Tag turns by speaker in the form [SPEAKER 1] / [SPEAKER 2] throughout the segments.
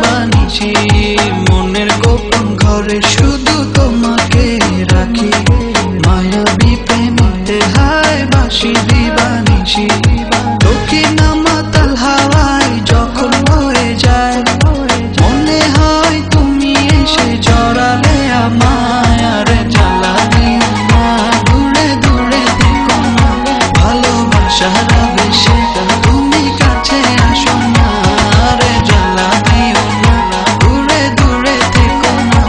[SPEAKER 1] দিবানিশি মনের গোপন ঘরে শুধু তোমাকে রাখি মায়াবী প্রেমেতে হায় বাসি দিবানিশি দক্ষিণ মাতাল হাওয়ায় যখন বয়ে যায় মনে হয় তুমি এসে জড়ালে আমায় আর জ্বালা দিও না দূরে দূরে থেকো না ভালোবাসার আবেশে তুমি কাছে আসো না আরে জ্বালা দিও না দূরে দূরে থেকো না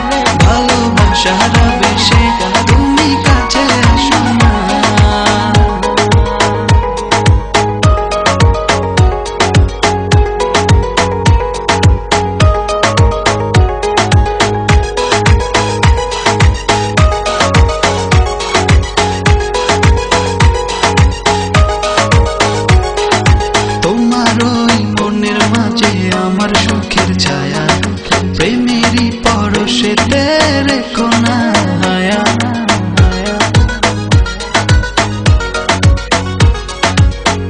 [SPEAKER 1] ভালোবাসার আবেশে তুমি কাছে আসো না আমার সুখের ছায়া প্রেমেরই পরশে তেরে কোনা হায়া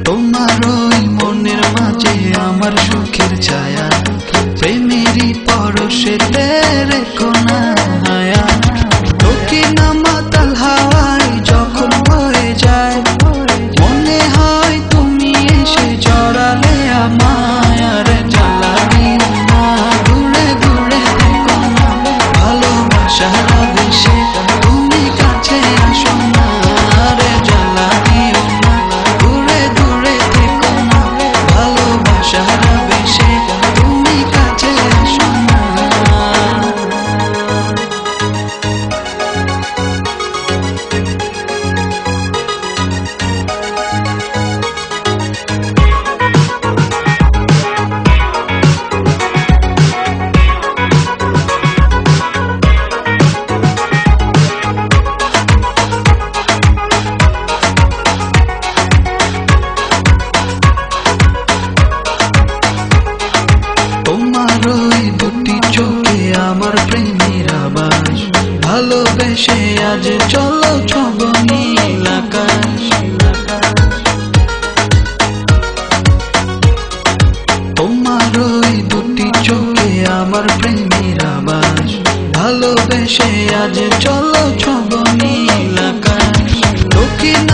[SPEAKER 1] তোমার ওই মনের মাঝে আমার সুখের ছায়া প্রেমেরই পরশে তেরে কোনা হায়া দক্ষিণ মাতাল হাওয়ায় যখন বয়ে যায় মনে হয় তুমি এসে জড়ালে আমায় আর জ্বালা দিও না দূরে দূরে থেকো না ভালোবাসার আবেশে তুমি কাছে আসো না আরে জ্বালা দিও না দূরে দূরে থেকো না ভালোবাসার আবেশে তুমি কাছে আসো না তোমার ওই দুটি চোখে আমার প্রেমের আবাস ভালোবেসে আজ চলো ছব নীল আকাশ তোমার ওই দুটি চোখে আমার প্রেমের আবাস ভালোবেসে আজ চলো ছব নীল আকাশ দক্ষিণ